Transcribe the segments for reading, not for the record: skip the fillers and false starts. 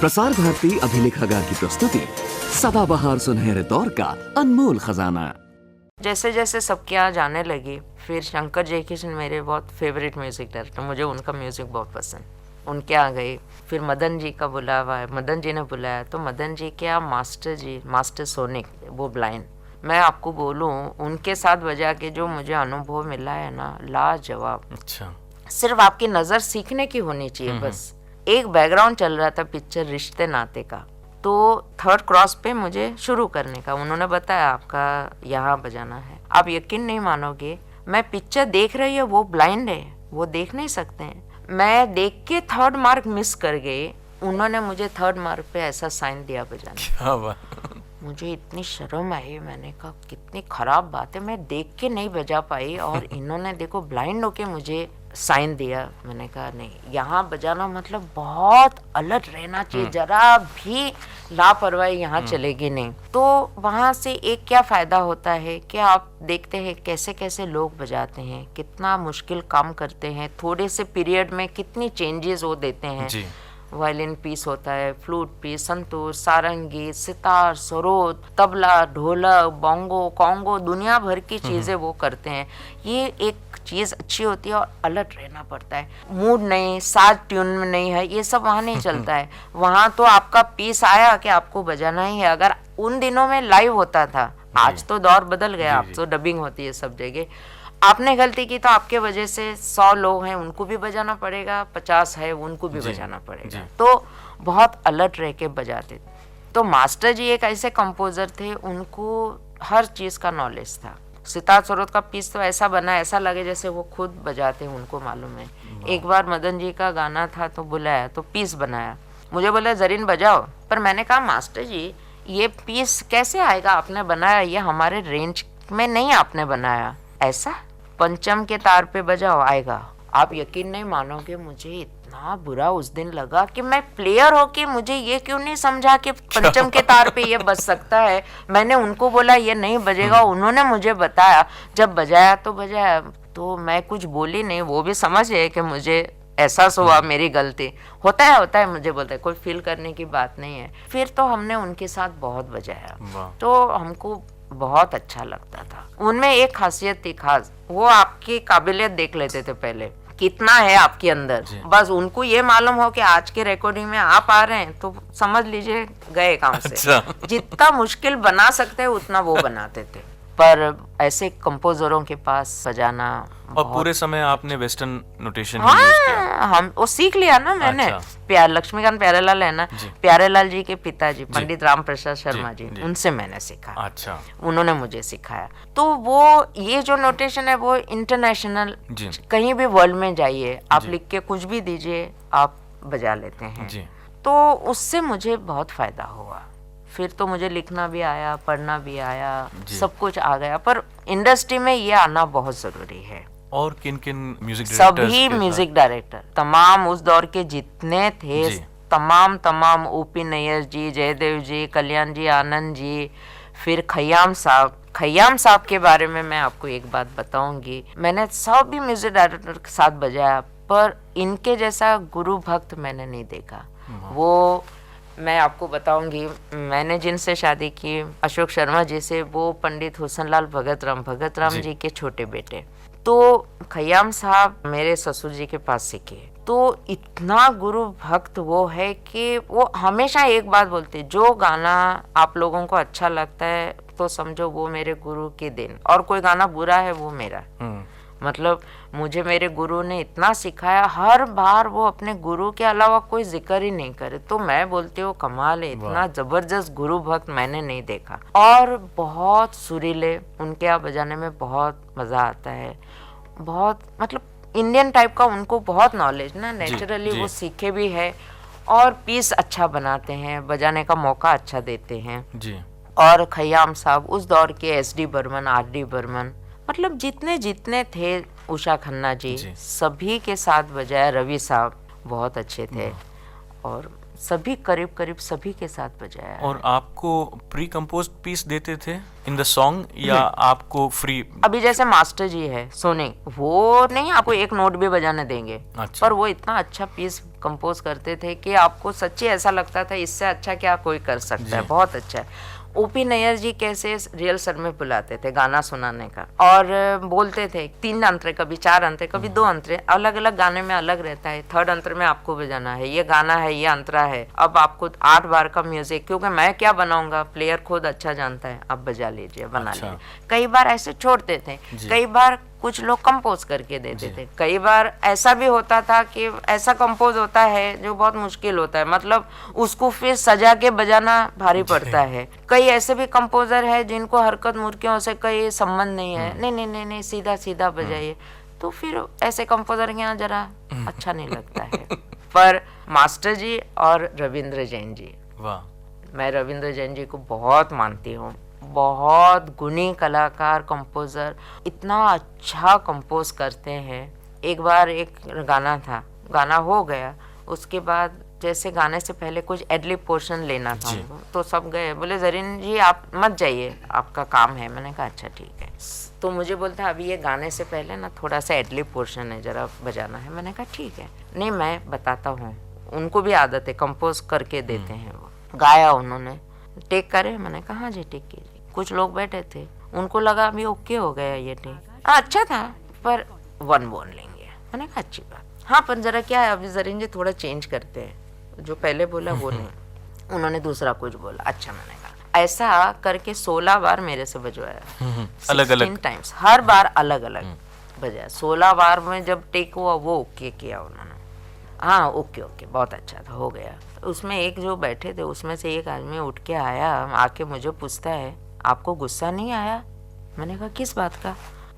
प्रसार भारती अभिलेखागार की प्रस्तुति सदाबहार सुनहरे दौर का अनमोल खजाना। जैसे जैसे सबके यहाँ जाने लगी, फिर शंकर जयकिशन मेरे बहुत फेवरेट म्यूज़िक डायरेक्टर, मुझे उनका म्यूज़िक बहुत पसंद, उनके यहाँ गई। फिर मदन जी का बुलावा है, मदन जी ने बुलाया तो मदन जी के यहाँ मास्टर जी, मास्टर सोनिक, वो ब्लाइंड, मैं आपको बोलूँ उनके साथ बजा के जो मुझे अनुभव मिला है ना, लाजवाब। अच्छा, सिर्फ आपकी नज़र सीखने की होनी चाहिए बस। एक बैकग्राउंड चल रहा था पिक्चर रिश्ते नाते का, तो थर्ड क्रॉस पे मुझे शुरू करने का उन्होंने बताया आपका यहाँ बजाना है। आप यकीन नहीं मानोगे, मैं पिक्चर देख रही है, वो ब्लाइंड है, वो देख नहीं सकते हैं। मैं देख के थर्ड मार्क मिस कर गई, उन्होंने मुझे थर्ड मार्क पे ऐसा साइन दिया बजाने। क्या बात। मुझे इतनी शर्म आई, मैंने कहा कितनी खराब बात है, मैं देख के नहीं बजा पाई और इन्होंने देखो ब्लाइंड होके मुझे साइन दिया। मैंने कहा नहीं, यहाँ बजाना मतलब बहुत अलर्ट रहना चाहिए, जरा भी लापरवाही यहाँ चलेगी नहीं। तो वहाँ से एक क्या फ़ायदा होता है कि आप देखते हैं कैसे कैसे लोग बजाते हैं, कितना मुश्किल काम करते हैं, थोड़े से पीरियड में कितनी चेंजेस वो देते हैं। वायलिन पीस होता है, फ्लूट पीस, संतूर, सारंगी, सितार, सरोद, तबला, ढोलक, बोंगो, कॉन्गो, दुनिया भर की चीज़ें वो करते हैं। ये एक चीज़ अच्छी होती है और अलर्ट रहना पड़ता है। मूड नहीं, साज ट्यून में नहीं है, ये सब वहाँ नहीं चलता है। वहाँ तो आपका पीस आया कि आपको बजाना ही है। अगर उन दिनों में लाइव होता था, आज तो दौर बदल गया, अब तो डबिंग होती है सब जगह। आपने गलती की तो आपके वजह से 100 लोग हैं, उनको भी बजाना पड़ेगा, 50 है उनको भी बजाना पड़ेगा। तो बहुत अलर्ट रह के बजाते थे। तो मास्टर जी एक ऐसे कंपोजर थे, उनको हर चीज़ का नॉलेज था। सितार सरोद का पीस तो ऐसा बना, ऐसा लगे जैसे वो खुद बजाते हैं, उनको मालूम है। एक बार मदन जी का गाना था तो बुलाया, तो पीस बनाया, मुझे बोला जरीन बजाओ, पर मैंने कहा मास्टर जी ये पीस कैसे आएगा, आपने बनाया, ये हमारे रेंज में नहीं आपने बनाया, ऐसा पंचम के तार पे बजाओ आएगा। आप यकीन नहीं मानोगे, मुझे इतना बुरा उस दिन लगा कि मैं प्लेयर हो के मुझे ये क्यों नहीं समझा कि पंचम के तार पे ये बज सकता है। मैंने उनको बोला ये नहीं बजेगा, उन्होंने मुझे बताया, जब बजाया तो बजाया, तो मैं कुछ बोली नहीं। वो भी समझ गए कि मुझे एहसास हुआ मेरी गलती, होता है मुझे बोलता है, कोई फील करने की बात नहीं है। फिर तो हमने उनके साथ बहुत बजाया, तो हमको बहुत अच्छा लगता था। उनमें एक खासियत थी खास, वो आपकी काबिलियत देख लेते थे पहले, कितना है आपके अंदर। बस उनको ये मालूम हो कि आज के रिकॉर्डिंग में आप आ रहे हैं तो समझ लीजिए गए काम से। अच्छा। जितना मुश्किल बना सकते हैं उतना वो बनाते थे। पर ऐसे कंपोजरों के पास बजाना, और पूरे समय आपने वेस्टर्न नोटेशन हाँ, यूज किया? हम वो सीख लिया ना मैंने। अच्छा। लक्ष्मीकांत प्यारेलाल है ना, प्यारेलाल जी के पिताजी पंडित राम प्रसाद शर्मा जी, उनसे मैंने सीखा। अच्छा। उन्होंने मुझे सिखाया। तो वो ये जो नोटेशन है वो इंटरनेशनल, कहीं भी वर्ल्ड में जाइए, आप लिख के कुछ भी दीजिए, आप बजा लेते हैं। तो उससे मुझे बहुत फायदा हुआ। फिर तो मुझे लिखना भी आया, पढ़ना भी आया, सब कुछ आ गया। पर इंडस्ट्री में ये आना बहुत जरूरी है। और किन किन म्यूजिक डायरेक्टर्स? सभी म्यूजिक डायरेक्टर तमाम उस दौर के जितने थे, तमाम ओपी नैयर जी, जयदेव जी, कल्याण जी, आनंद जी, फिर खयाम साहब के बारे में मैं आपको एक बात बताऊंगी। मैंने सभी म्यूजिक डायरेक्टर के साथ बजाया, पर इनके जैसा गुरु भक्त मैंने नहीं देखा। वो मैं आपको बताऊंगी, मैंने जिनसे शादी की अशोक शर्मा जी से, वो पंडित हुसनलाल भगत राम जी के छोटे बेटे। तो खयाम साहब मेरे ससुर जी के पास सीखे। तो इतना गुरु भक्त वो है कि वो हमेशा एक बात बोलते, जो गाना आप लोगों को अच्छा लगता है तो समझो वो मेरे गुरु के दिन, और कोई गाना बुरा है वो मेरा। मतलब मुझे मेरे गुरु ने इतना सिखाया, हर बार वो अपने गुरु के अलावा कोई जिक्र ही नहीं करे। तो मैं बोलती हूँ कमाल है, इतना जबरदस्त गुरु भक्त मैंने नहीं देखा। और बहुत सुरीले, उनके यहाँ बजाने में बहुत मजा आता है। बहुत मतलब इंडियन टाइप का उनको बहुत नॉलेज ना, नेचुरली वो सीखे भी है, और पीस अच्छा बनाते हैं, बजाने का मौका अच्छा देते हैं जी। और खयाम साहब उस दौर के SD बर्मन, RD बर्मन, मतलब जितने थे, उषा खन्ना जी, सभी के साथ बजाया। रवि साहब बहुत अच्छे थे, और सभी करीब सभी के साथ बजाया। और आपको प्री कंपोज्ड पीस देते थे इन द सॉन्ग, या आपको फ्री? अभी जैसे मास्टर जी है सोने, वो नहीं आपको एक नोट भी बजाने देंगे। अच्छा। पर वो इतना अच्छा पीस कंपोज करते थे कि आपको सच्ची ऐसा लगता था इससे अच्छा क्या कोई कर सकता है, बहुत अच्छा है। ओपी नैयर जी कैसे रिहर्सल में बुलाते थे गाना सुनाने का, और बोलते थे 3 अंतरे, कभी 4 अंतरे, कभी 2 अंतरे, अलग अलग गाने में अलग रहता है। 3rd अंतरे में आपको बजाना है, ये गाना है, ये अंतरा है, अब आपको 8 बार का म्यूजिक, क्योंकि मैं क्या बनाऊंगा, प्लेयर खुद अच्छा जानता है, अब बजा लीजिए, बना लीजिए। कई बार ऐसे छोड़ते थे, कई बार कुछ लोग कंपोज करके देते थे, कई बार ऐसा भी होता था कि ऐसा कंपोज होता है जो बहुत मुश्किल होता है, मतलब उसको फिर सजा के बजाना भारी पड़ता है। कई ऐसे भी कंपोजर है जिनको हरकत मुर्कियों से कोई संबंध नहीं है, नहीं नहीं नहीं नहीं सीधा सीधा बजाइए, तो फिर ऐसे कंपोजर के यहाँ जरा अच्छा नहीं लगता है। पर मास्टर जी और रविंद्र जैन जी, वाह, मैं रविंद्र जैन जी को बहुत मानती हूँ, बहुत गुणी कलाकार, कंपोजर, इतना अच्छा कंपोज करते हैं। एक बार एक गाना था, गाना हो गया, उसके बाद जैसे गाने से पहले कुछ एडलिप पोर्शन लेना था उनको, तो सब गए, बोले जरीन जी आप मत जाइए, आपका काम है। मैंने कहा अच्छा ठीक है। तो मुझे बोलता अभी ये गाने से पहले ना थोड़ा सा एडलिप पोर्शन है, जरा बजाना है। मैंने कहा ठीक है, नहीं मैं बताता हूँ, उनको भी आदत है, कंपोज करके देते हैं वो। गाया उन्होंने, टेक करे, मैंने कहा हाँ जी टेक कीजिए। कुछ लोग बैठे थे, उनको लगा अभी ओके हो गया ये टेक, अच्छा था पर 1 बोल लेंगे। मैंने कहा अच्छी बात, हाँ पर जरा क्या है अभी जरीन जी थोड़ा चेंज करते हैं, जो पहले बोला वो नहीं। उन्होंने दूसरा कुछ बोला, अच्छा। मैंने कहा ऐसा करके 16 बार मेरे से बजवाया, अलग अलग टाइम्स, हर बार अलग अलग बजाया। 16 बार में जब टेक हुआ वो ओके किया उन्होंने, हाँ ओके ओके बहुत अच्छा था, हो गया। उसमें एक जो बैठे थे उसमें से एक आदमी उठ के आया, आके मुझे पूछता है आपको गुस्सा नहीं आया? मैंने कहा किस बात का?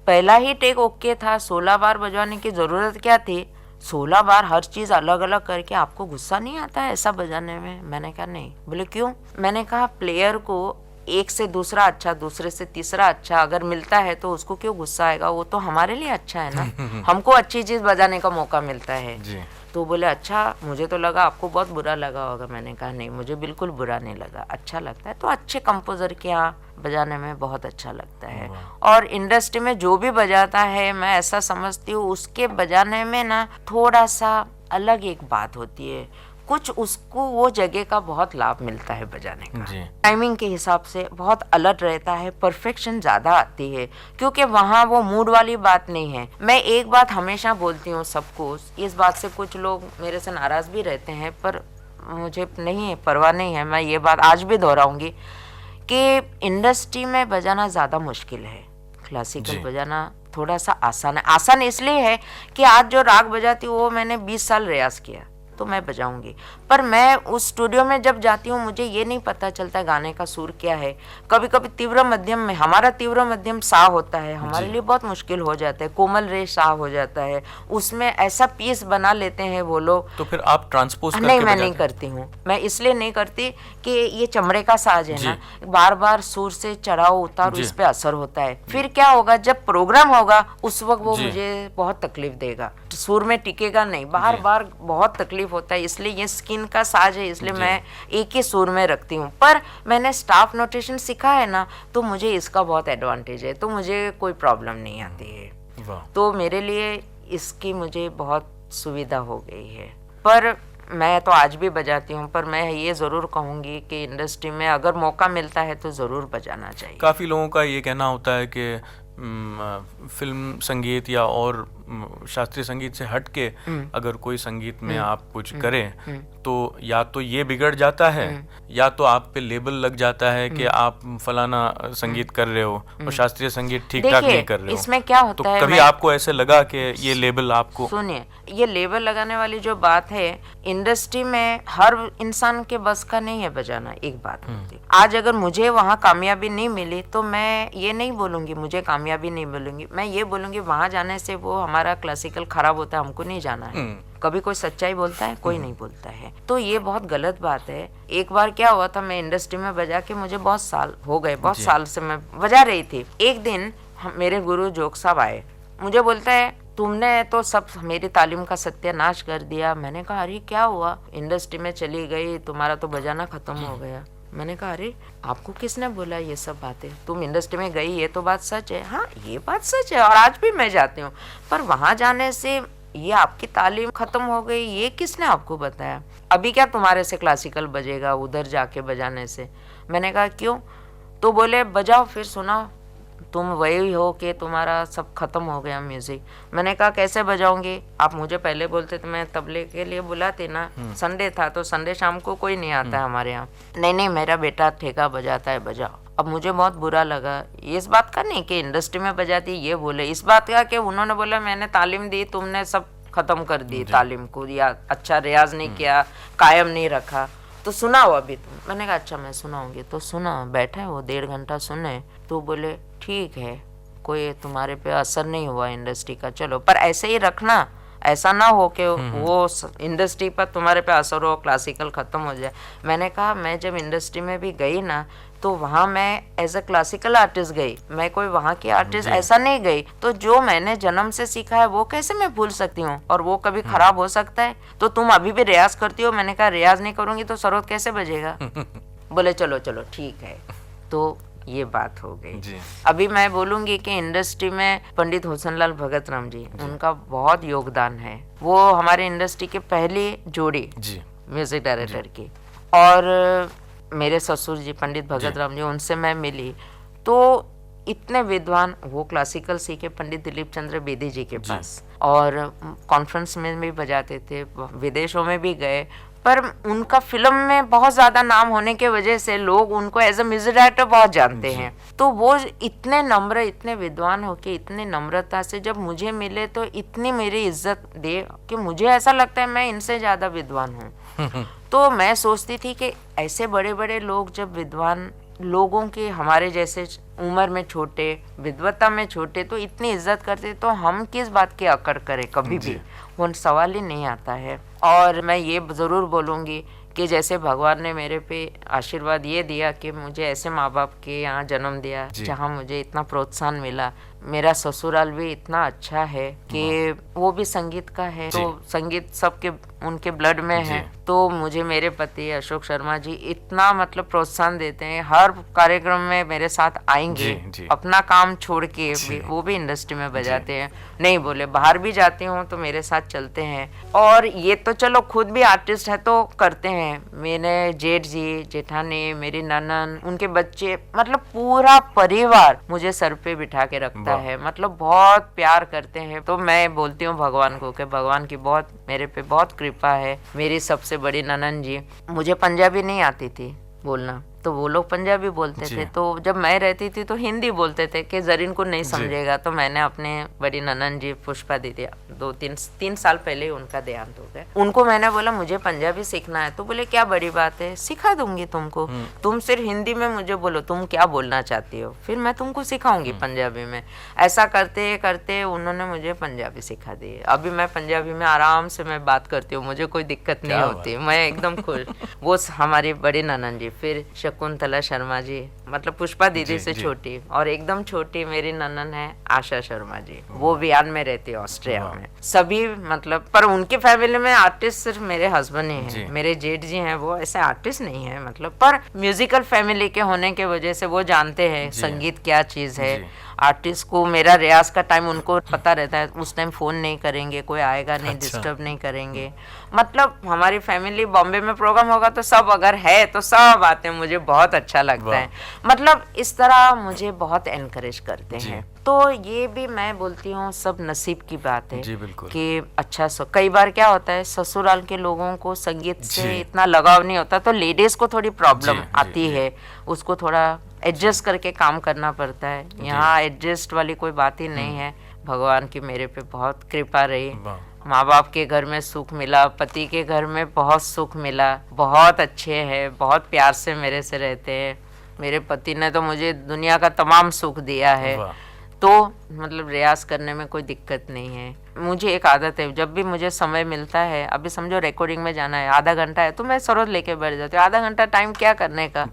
पहला ही टेक ओके था, 16 बार बजवाने की जरूरत क्या थी? 16 बार हर चीज अलग अलग करके आपको गुस्सा नहीं आता है ऐसा बजाने में? मैंने कहा नहीं। बोले क्यों? मैंने कहा प्लेयर को एक से दूसरा अच्छा, दूसरे से तीसरा अच्छा अगर मिलता है तो उसको क्यों गुस्सा आएगा? वो तो हमारे लिए अच्छा है ना, हमको अच्छी चीज बजाने का मौका मिलता है जी। तो बोले अच्छा, मुझे तो लगा आपको बहुत बुरा लगा होगा। मैंने कहा नहीं, मुझे बिल्कुल बुरा नहीं लगा, अच्छा लगता है। तो अच्छे कंपोजर के यहाँ बजाने में बहुत अच्छा लगता है, और इंडस्ट्री में जो भी बजाता है मैं ऐसा समझती हूँ उसके बजाने में ना थोड़ा सा अलग एक बात होती है, कुछ उसको वो जगह का बहुत लाभ मिलता है बजाने का। टाइमिंग के हिसाब से बहुत अलर्ट रहता है, परफेक्शन ज्यादा आती है, क्योंकि वहाँ वो मूड वाली बात नहीं है। मैं एक बात हमेशा बोलती हूँ सबको, इस बात से कुछ लोग मेरे से नाराज भी रहते हैं, पर मुझे नहीं है, परवाह नहीं है, मैं ये बात आज भी दोहराऊंगी कि इंडस्ट्री में बजाना ज़्यादा मुश्किल है, क्लासिकल बजाना थोड़ा सा आसान है। आसान इसलिए है कि आज जो राग बजाती हूँ वो मैंने 20 साल रियाज किया तो मैं बजाऊंगी, पर मैं उस स्टूडियो में जब जाती हूँ मुझे ये नहीं पता चलता गाने का सुर क्या है। कभी कभी तीव्र मध्यम में, हमारा तीव्र मध्यम सा होता है, हमारे लिए बहुत मुश्किल हो जाता है, कोमल रे सा हो जाता है, उसमें ऐसा पीस बना लेते हैं वो लोग। तो फिर आप ट्रांसपोज करके नहीं, मैं नहीं करती हूँ, मैं इसलिए नहीं करती कि ये चमड़े का साज है ना, बार बार सुर से चढ़ाओ उतार, इस पे असर होता है। फिर क्या होगा जब प्रोग्राम होगा उस वक्त वो मुझे बहुत तकलीफ देगा, सुर में टिकेगा नहीं, बार बार बहुत तकलीफ होता है। इसलिए ये स्किन का साज है, इसलिए मैं एक ही सुर में रखती हूँ। पर मैंने स्टाफ नोटेशन सीखा है ना, तो मुझे इसका बहुत एडवांटेज है, तो मुझे कोई प्रॉब्लम नहीं आती है। तो मेरे लिए इसकी मुझे बहुत सुविधा हो गई है। पर मैं तो आज भी बजाती हूँ, पर मैं ये ज़रूर कहूँगी कि इंडस्ट्री में अगर मौका मिलता है तो ज़रूर बजाना चाहिए। काफ़ी लोगों का ये कहना होता है कि फिल्म संगीत या और शास्त्रीय संगीत से हट के अगर कोई संगीत में आप कुछ करें तो या तो ये बिगड़ जाता है या तो आप पे लेबल लग जाता है कि आप फलाना संगीत कर रहे हो और शास्त्रीय संगीत ठीक ठाक नहीं कर रहे हो। इसमें क्या होता है, तो कभी आपको ऐसे लगा कि ये लेबल आपको? सुनिए, ये लेबल लगाने वाली जो बात है इंडस्ट्री में हर इंसान के बस का नहीं है बजाना, एक बात होती है। आज अगर मुझे वहाँ कामयाबी नहीं मिली तो मैं ये नहीं बोलूंगी मुझे कामयाबी नहीं मिलूंगी, मैं ये बोलूंगी वहाँ जाने से वो हमारा क्लासिकल खराब होता है, हमको नहीं जाना है। कभी कोई सच्चाई बोलता है? कोई नहीं बोलता है। तो ये बहुत गलत बात है। एक बार क्या हुआ था, मैं इंडस्ट्री में बजा के मुझे बहुत साल हो गए, बहुत साल से मैं बजा रही थी। एक दिन मेरे गुरु जोग साहब आए, मुझे बोलता है तुमने तो सब मेरी तालीम का सत्यानाश कर दिया। मैंने कहा अरे क्या हुआ? इंडस्ट्री में चली गई, तुम्हारा तो बजाना खत्म हो गया। मैंने कहा अरे आपको किसने बोला ये सब बातें? तुम इंडस्ट्री में गई, ये तो बात सच है। हाँ ये बात सच है और आज भी मैं जाती हूँ, पर वहाँ जाने से ये आपकी तालीम खत्म हो गई, ये किसने आपको बताया? अभी क्या तुम्हारे से क्लासिकल बजेगा उधर जाके बजाने से? मैंने कहा क्यों? तो बोले बजाओ फिर सुनाओ, तुम वही हो कि तुम्हारा सब खत्म हो गया म्यूजिक। मैंने कहा कैसे बजाऊंगी? आप मुझे पहले बोलते तो मैं तबले के लिए बुलाती ना। संडे था तो संडे शाम को कोई नहीं आता है हमारे यहाँ। नहीं नहीं मेरा बेटा ठेका बजाता है, बजाओ। अब मुझे बहुत बुरा लगा, इस बात का नहीं कि इंडस्ट्री में बजाती ये बोले, इस बात का कि उन्होंने बोला मैंने तालीम दी, तुमने सब खत्म कर दी तालीम को, या अच्छा रियाज नहीं किया, कायम नहीं रखा, तो सुनाओ अभी तुम। मैंने कहा अच्छा मैं सुनाऊंगी। तो सुना, बैठे वो 1.5 घंटा सुने, तो बोले ठीक है कोई तुम्हारे पे असर नहीं हुआ इंडस्ट्री का, चलो पर ऐसे ही रखना, ऐसा ना हो कि वो इंडस्ट्री पर तुम्हारे पे असर हो, क्लासिकल खत्म हो जाए। मैंने कहा मैं जब इंडस्ट्री में भी गई ना तो वहाँ मैं एज अ क्लासिकल आर्टिस्ट गई, मैं कोई वहाँ की आर्टिस्ट ऐसा नहीं गई। तो जो मैंने जन्म से सीखा है वो कैसे मैं भूल सकती हूँ, और वो कभी खराब हो सकता है? तो तुम अभी भी रियाज करती हो? मैंने कहा रियाज नहीं करूँगी तो सरोद कैसे बजेगा? बोले चलो चलो ठीक है। तो ये बात हो गई। अभी मैं बोलूंगी कि इंडस्ट्री में पंडित हुसनलाल भगत राम जी, उनका बहुत योगदान है। वो हमारे इंडस्ट्री के पहली जोड़ी म्यूजिक डायरेक्टर की, और मेरे ससुर जी पंडित भगत राम जी, उनसे मैं मिली तो इतने विद्वान, वो क्लासिकल सीखे पंडित दिलीप चंद्र बेदी जी के पास, और कॉन्फ्रेंस में भी बजाते थे, विदेशों में भी गए। पर उनका फिल्म में बहुत ज्यादा नाम होने के वजह से लोग उनको एज अ म्यूजिक डायरेक्टर बहुत जानते हैं। तो वो इतने नम्र, इतने विद्वान होके, इतने नम्रता से जब मुझे मिले तो इतनी मेरी इज्जत दे कि मुझे ऐसा लगता है मैं इनसे ज्यादा विद्वान हूँ। तो मैं सोचती थी कि ऐसे बड़े बड़े लोग जब विद्वान लोगों के, हमारे जैसे उम्र में छोटे, विद्वता में छोटे, तो इतनी इज्जत करते, तो हम किस बात की अकड़ करें? कभी भी वो सवाल ही नहीं आता है। और मैं ये ज़रूर बोलूँगी कि जैसे भगवान ने मेरे पे आशीर्वाद ये दिया कि मुझे ऐसे माँ बाप के यहाँ जन्म दिया जहाँ मुझे इतना प्रोत्साहन मिला। मेरा ससुराल भी इतना अच्छा है कि वो भी संगीत का है, तो संगीत सबके उनके ब्लड में है। तो मुझे मेरे पति अशोक शर्मा जी इतना मतलब प्रोत्साहन देते हैं, हर कार्यक्रम में मेरे साथ आएंगे, अपना काम छोड़ के भी, वो भी इंडस्ट्री में बजाते हैं। नहीं बोले बाहर भी जाती हूँ तो मेरे साथ चलते हैं। और ये तो चलो खुद भी आर्टिस्ट है तो करते हैं। मेरे जेठ जी, जेठानी, मेरी ननन, उनके बच्चे, मतलब पूरा परिवार मुझे सर पे बिठा के रखता है, मतलब बहुत प्यार करते हैं। तो मैं बोलती हूँ भगवान को कि भगवान की बहुत मेरे पे बहुत कृपा है। मेरी सबसे बड़ी ननन जी, मुझे पंजाबी नहीं आती थी बोलना, तो वो लोग पंजाबी बोलते थे, तो जब मैं रहती थी तो हिंदी बोलते थे कि जरीन को नहीं समझेगा। तो मैंने अपने बड़ी ननन जी पुष्पा दीदी, 2-3 साल पहले उनका देहांत हो गया, उनको मैंने बोला मुझे पंजाबी सीखना है। तो बोले क्या बड़ी बात है, सिखा दूंगी तुमको, तुम सिर्फ हिंदी में मुझे बोलो तुम क्या बोलना चाहती हो, फिर मैं तुमको सिखाऊंगी पंजाबी में। ऐसा करते करते उन्होंने मुझे पंजाबी सिखा दी। अभी मैं पंजाबी में आराम से मैं बात करती हूँ, मुझे कोई दिक्कत नहीं होती, मैं एकदम खुश। वो हमारी बड़ी ननन जी, फिर शकुंतला शर्मा जी, मतलब पुष्पा दीदी से छोटी, और एकदम छोटी मेरी ननन है आशा शर्मा जी, वो वियन में रहती है ऑस्ट्रिया में। सभी मतलब, पर उनकी फैमिली में आर्टिस्ट सिर्फ मेरे हस्बैंड ही हैं। मेरे जेठ जी हैं, वो ऐसे आर्टिस्ट नहीं है मतलब, पर म्यूजिकल फैमिली के होने के वजह से वो जानते हैं संगीत क्या चीज है। आर्टिस्ट को मेरा रियाज का टाइम उनको पता रहता है, उस टाइम फोन नहीं करेंगे, कोई आएगा नहीं, डिस्टर्ब नहीं करेंगे। मतलब हमारी फैमिली बॉम्बे में प्रोग्राम होगा तो सब अगर है तो सब आते हैं, मुझे बहुत अच्छा लगता है। मतलब इस तरह मुझे बहुत एनकरेज करते हैं। तो ये भी मैं बोलती हूँ सब नसीब की बात है कि अच्छा कई बार क्या होता है ससुराल के लोगों को संगीत से इतना लगाव नहीं होता, तो लेडीज को थोड़ी प्रॉब्लम आती है, उसको थोड़ा एडजस्ट करके काम करना पड़ता है। यहाँ एडजस्ट वाली कोई बात ही नहीं है। भगवान की मेरे पे बहुत कृपा रही, माँ बाप के घर में सुख मिला, पति के घर में बहुत सुख मिला, बहुत अच्छे हैं, बहुत प्यार से मेरे से रहते हैं। मेरे पति ने तो मुझे दुनिया का तमाम सुख दिया है, तो मतलब रियाज करने में कोई दिक्कत नहीं है। मुझे एक आदत है, जब भी मुझे समय मिलता है, अभी समझो रिकॉर्डिंग में जाना है, आधा घंटा है तो मैं सरोद लेके बैठ जाती हूँ। आधा घंटा टाइम क्या करने का,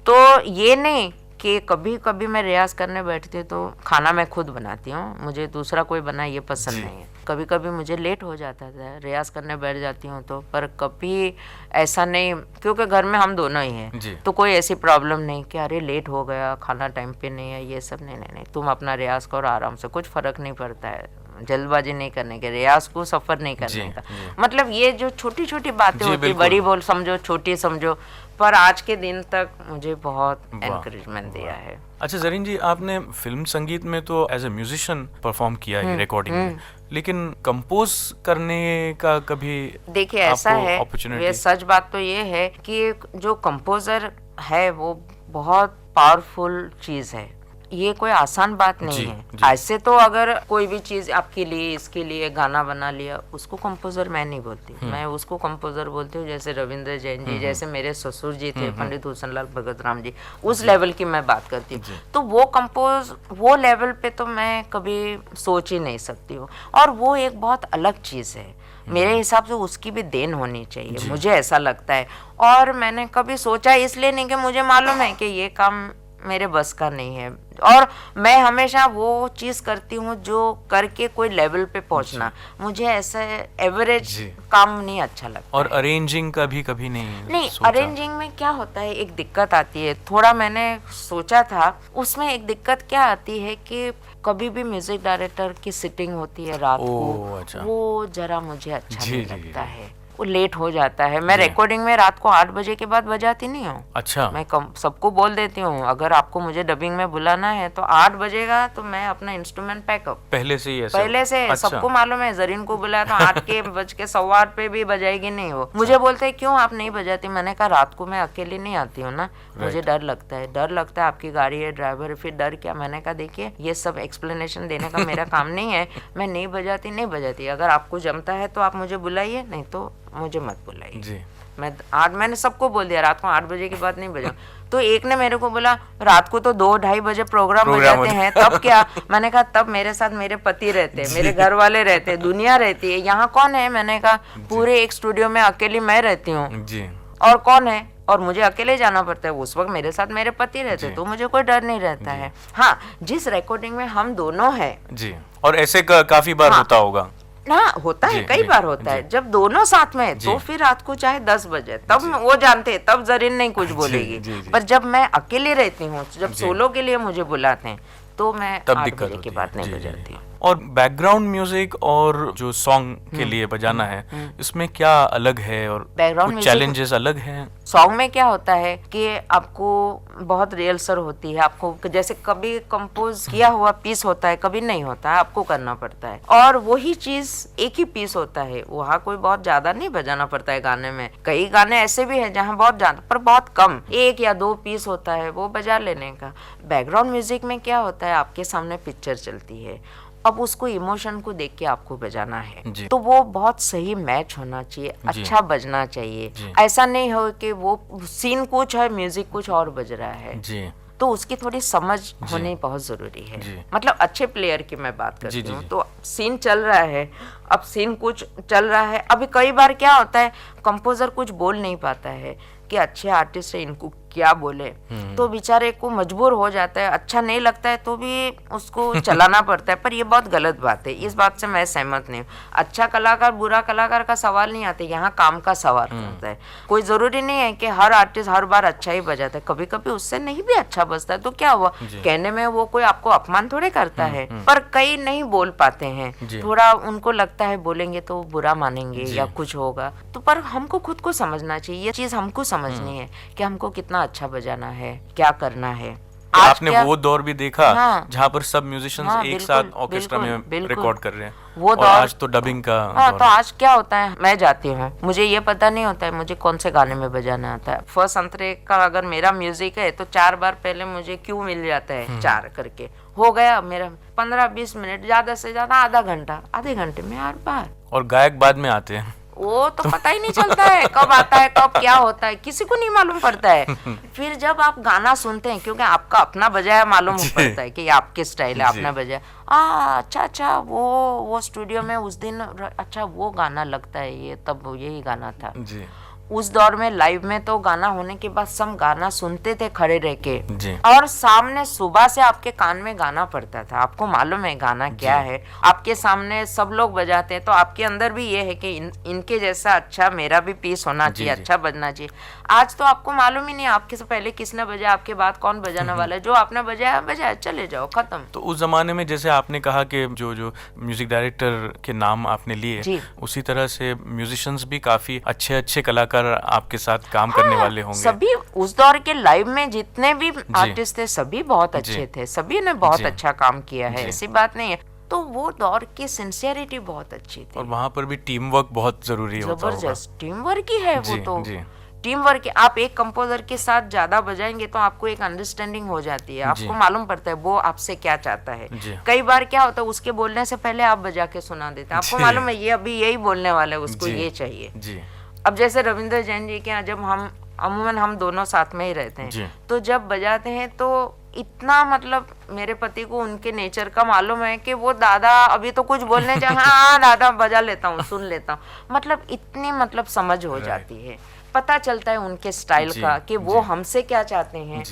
तो ये नहीं कि कभी कभी मैं रियाज करने बैठती हूँ तो खाना मैं खुद बनाती हूँ, मुझे दूसरा कोई बनाए ये पसंद नहीं है। कभी कभी मुझे लेट हो जाता था, रियाज करने बैठ जाती हूँ तो, पर कभी ऐसा नहीं, क्योंकि घर में हम दोनों ही हैं तो कोई ऐसी प्रॉब्लम नहीं कि अरे लेट हो गया, खाना टाइम पे नहीं है, ये सब नहीं। तुम अपना रियाज करो आराम से, कुछ फर्क नहीं पड़ता है। जल्दबाजी नहीं करने के, रियाज को सफर नहीं करने जी, का। जी। मतलब ये जो छोटी छोटी बातें जी, होती, बिल्कुल। बड़ी बोल समझो, छोटी समझो, पर आज के दिन तक मुझे बहुत वाह, एनकरेजमेंट दिया है। अच्छा जरीन जी, आपने फिल्म संगीत में तो एज ए म्यूजिशियन परफॉर्म किया है रिकॉर्डिंग में, लेकिन कंपोज करने का कभी देखिए ऐसा आपको है, opportunity- ये सच बात तो ये है कि जो कंपोजर है वो बहुत पावरफुल चीज है, ये कोई आसान बात नहीं जी, है। जी। ऐसे तो अगर कोई भी चीज आपके लिए, इसके लिए गाना बना लिया, उसको कंपोजर मैं नहीं बोलती, मैं उसको कंपोजर बोलती हूँ जैसे रविंद्र जैन जी, जैसे मेरे ससुर जी थे पंडित हुसनलाल भगत राम जी, उस लेवल की मैं बात करती हूँ। तो वो कंपोज, वो लेवल पे तो मैं कभी सोच ही नहीं सकती हूँ, और वो एक बहुत अलग चीज है। मेरे हिसाब से उसकी भी देन होनी चाहिए, मुझे ऐसा लगता है। और मैंने कभी सोचा इसलिए नहीं कि मुझे मालूम है कि ये काम मेरे बस का नहीं है, और मैं हमेशा वो चीज करती हूँ जो करके कोई लेवल पे पहुंचना। मुझे ऐसे एवरेज जी। काम नहीं अच्छा लगता। और अरेंजिंग का भी कभी नहीं सोचा? अरेंजिंग में क्या होता है, एक दिक्कत आती है, थोड़ा मैंने सोचा था, उसमें एक दिक्कत क्या आती है कि कभी भी म्यूजिक डायरेक्टर की सिटिंग होती है रात को, अच्छा। वो जरा मुझे अच्छा जी, नहीं जी, लगता है, वो लेट हो जाता है। मैं रिकॉर्डिंग में रात को 8 बजे के बाद बजाती नहीं हूँ। अच्छा। मैं सबको बोल देती हूँ, अगर आपको मुझे डबिंग में बुलाना है तो 8 बजेगा तो मैं अपना इंस्ट्रूमेंट पैकअप पहले से ही ऐसा? पहले से अच्छा। सबको मालूम है। जरीन को बुलाया तो 8:15 पे भी बजाएगी नहीं वो। मुझे बोलते हैं क्यों आप नहीं बजाती, मैंने कहा रात को मैं अकेली नहीं आती हूँ ना, मुझे डर लगता है। डर लगता है, आपकी गाड़ी है, ड्राइवर है, फिर डर क्या। मैंने कहा देखिए ये सब एक्सप्लेनेशन देने का मेरा काम नहीं है, मैं नहीं बजाती। अगर आपको जमता है तो आप मुझे बुलाइए, नहीं तो मुझे मत बुलाइए। जी। मैंने सबको बोल दिया रात को 8 बजे के बाद नहीं बजा। तो एक ने मेरे को बोला रात को तो 2-2:30 बजे प्रोग्राम बजाते हैं, तब क्या। मैंने कहा तब मेरे साथ मेरे पति रहते, मेरे घर वाले रहते, दुनिया रहती है, यहाँ कौन है। मैंने कहा पूरे एक स्टूडियो में अकेली मैं रहती हूँ, जी। और कौन है, और मुझे अकेले जाना पड़ता है। उस वक्त मेरे साथ मेरे पति रहते, तो मुझे कोई डर नहीं रहता है। हाँ, जिस रिकॉर्डिंग में हम दोनों हैं जी, और ऐसे काफी बार होता होगा ना, होता है, कई बार होता है जब दोनों साथ में है, तो फिर रात को चाहे 10 बजे, तब वो जानते हैं, तब जरीन नहीं कुछ बोलेगी। जी। पर जब मैं अकेले रहती हूँ, जब सोलो के लिए मुझे बुलाते हैं, तो मैं तब 8 दिक्कत बजे होती के है। बाद नहीं जी, बजाती हूँ। और बैकग्राउंड म्यूजिक और जो सॉन्ग के लिए बजाना है, इसमें क्या अलग है और बैकग्राउंड कुछ म्यूजिक चैलेंजेस अलग हैं? सॉन्ग में क्या होता है कि आपको बहुत रिहर्सल होती है, आपको जैसे कभी कंपोज किया हुआ पीस होता है, कभी नहीं होता है, आपको करना पड़ता है। और वही चीज एक ही पीस होता है, वहाँ कोई बहुत ज्यादा नहीं बजाना पड़ता है गाने में। कई गाने ऐसे भी हैं जहाँ बहुत ज्यादा, पर बहुत कम, 1 या 2 पीस होता है, वो बजा लेने का। बैकग्राउंड म्यूजिक में क्या होता है, आपके सामने पिक्चर चलती है, अब उसको इमोशन को देख के आपको बजाना है, तो वो बहुत सही मैच होना चाहिए, अच्छा बजना चाहिए। ऐसा नहीं हो कि वो सीन कुछ है, म्यूजिक कुछ और बज रहा है। जी। तो उसकी थोड़ी समझ होनी बहुत जरूरी है। मतलब अच्छे प्लेयर की मैं बात करती हूँ। तो सीन चल रहा है, अब सीन कुछ चल रहा है, अभी कई बार क्या होता है कंपोजर कुछ बोल नहीं पाता है कि अच्छे आर्टिस्ट है, इनको क्या बोले, तो बेचारे को मजबूर हो जाता है, अच्छा नहीं लगता है तो भी उसको चलाना पड़ता है। पर ये बहुत गलत बात है, इस बात से मैं सहमत नहीं हूँ। अच्छा कलाकार बुरा कलाकार का सवाल नहीं आता, यहाँ काम का सवाल होता है। कोई जरूरी नहीं है कि हर आर्टिस्ट हर बार अच्छा ही बजाता है, कभी कभी उससे नहीं भी अच्छा बजता है, तो क्या हुआ, कहने में वो कोई आपको अपमान थोड़े करता है। पर कई नहीं बोल पाते हैं, थोड़ा उनको लगता है बोलेंगे तो बुरा मानेंगे या कुछ होगा। तो पर हमको खुद को समझना चाहिए, ये चीज हमको समझनी है कि हमको कितना अच्छा बजाना है, क्या करना है। आपने वो दौर भी देखा जहाँ पर सब म्यूजिशियंस एक साथ ऑर्केस्ट्रा में रिकॉर्ड कर रहे हैं, वो और आज तो डबिंग का तो आज क्या होता है, मैं जाती हूँ, मुझे ये पता नहीं होता है मुझे कौन से गाने में बजाना आता है। फर्स्ट अंतरे का अगर मेरा म्यूजिक है तो 4 बार पहले मुझे क्यों मिल जाता है, 4 करके हो गया मेरा 15-20 मिनट, ज्यादा से ज्यादा आधा घंटा, आधे घंटे में 8 बार। और गायक बाद में आते हैं, वो तो पता ही नहीं चलता है कब आता है कब क्या होता है, किसी को नहीं मालूम पड़ता है। फिर जब आप गाना सुनते हैं, क्योंकि आपका अपना बजाया मालूम पड़ता है कि ये आपके स्टाइल है, आपने बजाया, अच्छा वो स्टूडियो में उस दिन अच्छा वो गाना लगता है, ये तब यही गाना था। उस दौर में लाइव में तो गाना होने के बाद सब गाना सुनते थे खड़े रह के, जी। और सामने सुबह से आपके कान में गाना पड़ता था, आपको मालूम है गाना क्या है, आपके सामने सब लोग बजाते हैं, तो आपके अंदर भी ये है कि इनके जैसा अच्छा मेरा भी पीस होना चाहिए, अच्छा बजना चाहिए। आज तो आपको मालूम ही नहीं आपके से पहले किसने बजाया, आपके बाद कौन बजाने वाला है, जो आपने बजाया बजाया, चले जाओ, खत्म। तो उस जमाने में जैसे आपने कहा कि जो जो म्यूजिक डायरेक्टर के नाम आपने लिए, उसी तरह से म्यूजिशियंस भी काफी अच्छे अच्छे कलाकार आपके साथ काम करने वाले होंगे। सभी उस दौर के लाइव में जितने भी आर्टिस्ट थे सभी बहुत अच्छे थे, सभी ने बहुत अच्छा काम किया है, ऐसी बात नहीं है। तो वो दौर की सिंसियरिटी बहुत अच्छी थी, और वहाँ पर भी टीम वर्क बहुत जरूरी होता होगा। जबरदस्त टीम वर्क ही है वो तो। टीम वर्क, आप एक कंपोजर के साथ ज्यादा बजाएंगे तो आपको एक अंडरस्टैंडिंग हो जाती है, आपको मालूम पड़ता है वो आपसे क्या चाहता है। कई बार क्या होता है उसके बोलने से पहले आप बजा के सुना देते हैं, आपको मालूम है ये अभी यही बोलने वाला है, उसको ये चाहिए। अब जैसे रविंद्र जैन जी के यहाँ जब हम अमूमन हम दोनों साथ में ही रहते हैं, तो जब बजाते हैं तो इतना मतलब मेरे पति को उनके नेचर का मालूम है कि वो दादा अभी तो कुछ बोलने जा हाँ दादा बजा लेता हूँ, सुन लेता हूँ, मतलब इतनी मतलब समझ हो जाती है, पता चलता है उनके स्टाइल का कि वो हमसे क्या चाहते हैं,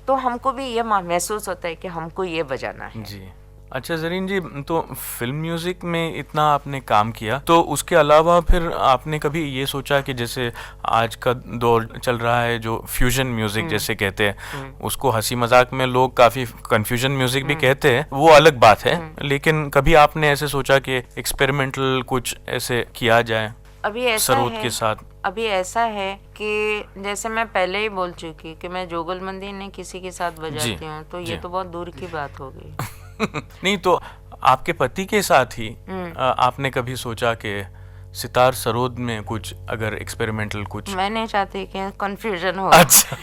तो हमको भी ये महसूस होता है कि हमको ये बजाना है। अच्छा ज़रीन जी, तो फिल्म म्यूज़िक में इतना आपने काम किया, तो उसके अलावा फिर आपने कभी ये सोचा कि जैसे आज का दौर चल रहा है जो फ्यूजन म्यूज़िक जैसे कहते हैं, उसको हंसी मजाक में लोग काफ़ी कंफ्यूजन म्यूज़िक भी कहते हैं, वो अलग बात है, लेकिन कभी आपने ऐसे सोचा कि एक्सपेरिमेंटल कुछ ऐसे किया जाए अभी ऐसा सरोद है, के साथ? अभी ऐसा है कि जैसे मैं पहले ही बोल चुकी कि मैं जोगलबंदी ने किसी के साथ बजाती हूँ, तो ये तो बहुत दूर की बात हो गई। नहीं, तो आपके पति के साथ ही आपने कभी सोचा कि सितार सरोद में कुछ अगर एक्सपेरिमेंटल कुछ? मैं नहीं चाहती कि कंफ्यूजन हो। अच्छा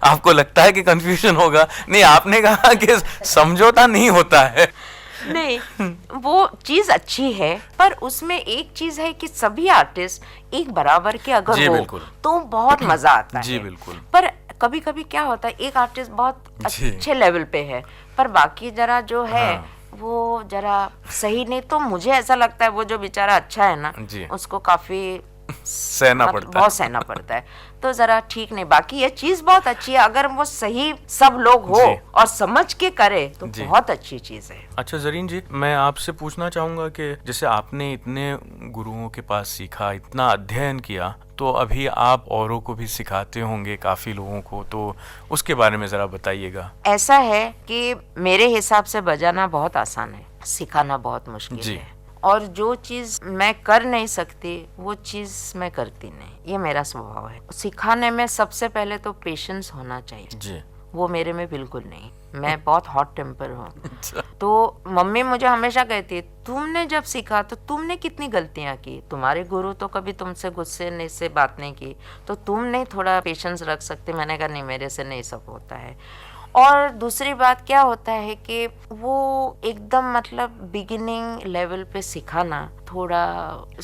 आपको लगता है कि कंफ्यूजन होगा? नहीं, आपने कहा कि समझौता नहीं होता है। नहीं, वो चीज अच्छी है, पर उसमें एक चीज है कि सभी आर्टिस्ट एक बराबर के अगर हो तो बहुत मजा आता है। जी बिल्कुल। पर कभी कभी क्या होता है एक आर्टिस्ट बहुत अच्छे लेवल पे है पर बाकी जरा जो है वो जरा सही नहीं, तो मुझे ऐसा लगता है वो जो बेचारा अच्छा है ना उसको काफी सहना पड़ता है, बहुत सहना पड़ता है, तो जरा ठीक नहीं। बाकी ये चीज बहुत अच्छी है, अगर वो सही सब लोग हो और समझ के करे तो बहुत अच्छी चीज है। अच्छा ज़रीन जी, मैं आपसे पूछना चाहूंगा कि जैसे आपने इतने गुरुओं के पास सीखा, इतना अध्ययन किया, तो अभी आप औरों को भी सिखाते होंगे काफी लोगों को, तो उसके बारे में जरा बताइएगा। ऐसा है कि मेरे हिसाब से बजाना बहुत आसान है, सिखाना बहुत मुश्किल है, और जो चीज मैं कर नहीं सकती वो चीज मैं करती नहीं, ये मेरा स्वभाव है। सिखाने में सबसे पहले तो पेशेंस होना चाहिए, वो मेरे में बिल्कुल नहीं, मैं बहुत हॉट टेम्पर हूँ। तो मम्मी मुझे हमेशा कहती है तुमने जब सीखा तो तुमने कितनी गलतियां की, तुम्हारे गुरु तो कभी तुमसे गुस्से से बात नहीं की, तो तुम नहीं थोड़ा पेशेंस रख सकते? मैंने कहा नहीं, मेरे से नहीं सब होता है। और दूसरी बात क्या होता है कि वो एकदम मतलब बिगिनिंग लेवल पे सिखाना थोड़ा,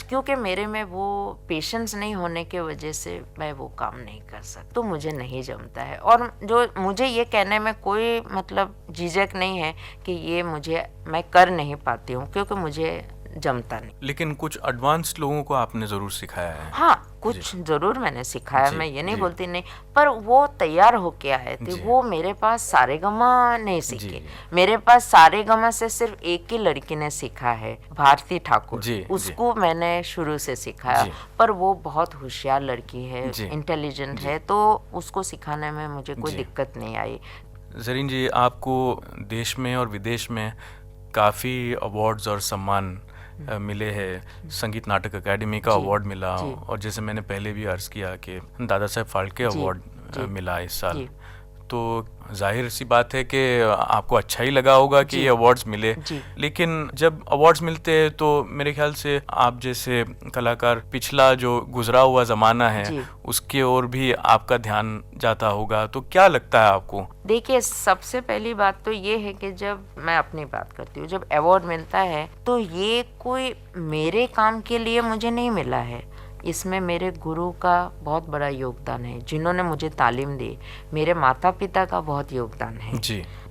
क्योंकि मेरे में वो पेशेंस नहीं होने के वजह से मैं वो काम नहीं कर सकती, तो मुझे नहीं जमता है। और जो मुझे ये कहने में कोई मतलब झिझक नहीं है कि ये मैं कर नहीं पाती हूँ, क्योंकि मुझे जमता नहीं। लेकिन कुछ एडवांस लोगों को आपने जरूर सिखाया है? हाँ, कुछ जरूर मैंने सिखाया, मैं ये नहीं बोलती नहीं, पर वो तैयार होके आए थे, वो मेरे पास सारेगामा नहीं सीखे, मेरे पास सारेगामा से सिर्फ एक ही लड़की ने सीखा है, भारती ठाकुर, उसको मैंने शुरू से सिखाया, पर वो बहुत होशियार लड़की है, इंटेलिजेंट है, तो उसको सिखाने में मुझे कोई दिक्कत नहीं आई। ज़रीन जी, आपको देश में और विदेश में काफ़ी अवार्ड्स और सम्मान मिले हैं, संगीत नाटक अकेडमी का अवार्ड मिला, और जैसे मैंने पहले भी अर्ज किया कि दादा साहब फाल्के अवार्ड मिला इस साल, तो जाहिर सी बात है कि आपको अच्छा ही लगा होगा कि ये अवार्ड्स मिले। लेकिन जब अवार्ड्स मिलते हैं तो मेरे ख्याल से आप जैसे कलाकार पिछला जो गुजरा हुआ ज़माना है उसके ओर भी आपका ध्यान जाता होगा, तो क्या लगता है आपको? देखिए, सबसे पहली बात तो ये है कि जब मैं अपनी बात करती हूँ, जब अवार्ड मिलता है तो ये कोई मेरे काम के लिए मुझे नहीं मिला है, इसमें मेरे गुरु का बहुत बड़ा योगदान है, जिन्होंने मुझे तालीम दी, मेरे माता पिता का बहुत योगदान है।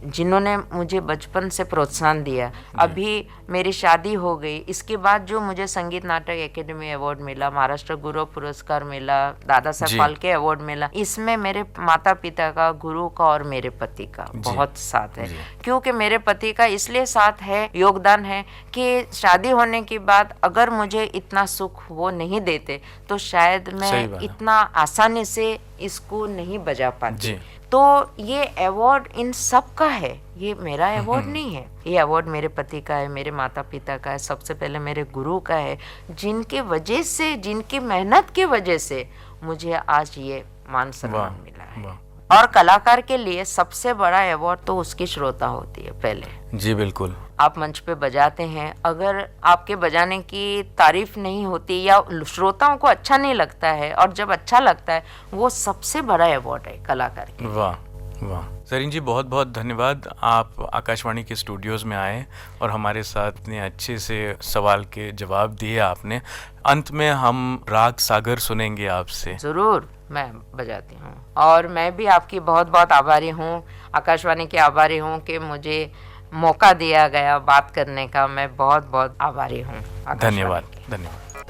जिन्होंने मुझे बचपन से प्रोत्साहन दिया। अभी मेरी शादी हो गई, इसके बाद जो मुझे संगीत नाटक एकेडमी अवार्ड मिला, महाराष्ट्र गुरु पुरस्कार मिला, दादा जी। साहब फाल्के अवार्ड मिला, इसमें मेरे माता पिता का, गुरु का और मेरे पति का बहुत साथ है। क्योंकि मेरे पति का इसलिए साथ है, योगदान है कि शादी होने के बाद अगर मुझे इतना सुख वो नहीं देते तो शायद सही मैं बात है। इतना आसानी से इसको नहीं बजा पाती। जी। तो ये अवार्ड इन सब का है, ये मेरा अवार्ड नहीं है। ये अवार्ड मेरे पति का है, मेरे माता पिता का है, सबसे पहले मेरे गुरु का है, जिनके वजह से, जिनकी मेहनत के वजह से मुझे आज ये मान सम्मान मिला है। वाह। और कलाकार के लिए सबसे बड़ा अवार्ड तो उसकी श्रोता होती है पहले। जी बिल्कुल। आप मंच पे बजाते हैं, अगर आपके बजाने की तारीफ नहीं होती या श्रोताओं को अच्छा नहीं लगता है, और जब अच्छा लगता है वो सबसे बड़ा अवार्ड है कलाकार के। वाह वाह। सरीन जी बहुत बहुत धन्यवाद, आप आकाशवाणी के स्टूडियोज़ में आए और हमारे साथ इतने अच्छे से सवाल के जवाब दिए आपने। अंत में हम राग सागर सुनेंगे आपसे। जरूर, मैं बजाती हूँ और मैं भी आपकी बहुत बहुत आभारी हूँ, आकाशवाणी की आभारी हूँ कि मुझे मौका दिया गया बात करने का। मैं बहुत बहुत आभारी हूँ। धन्यवाद धन्यवाद।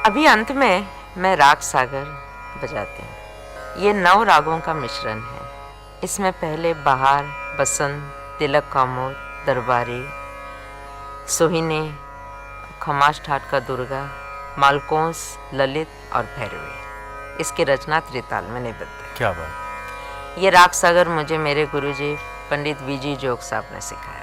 अभी अंत में मैं राग सागर बजाती हूँ। ये 9 रागों का मिश्रण है। इसमें पहले बहार, बसंत, तिलक कामोद, दरबारी, सोहिनी, खमास ठाट का दुर्गा, मालकोंस, ललित और भैरवी। इसकी रचना त्रिताल में निबद्ध है। क्या बात। ये राग सागर मुझे मेरे गुरुजी पंडित वीजी जोग साहब ने सिखाया।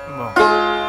वाह।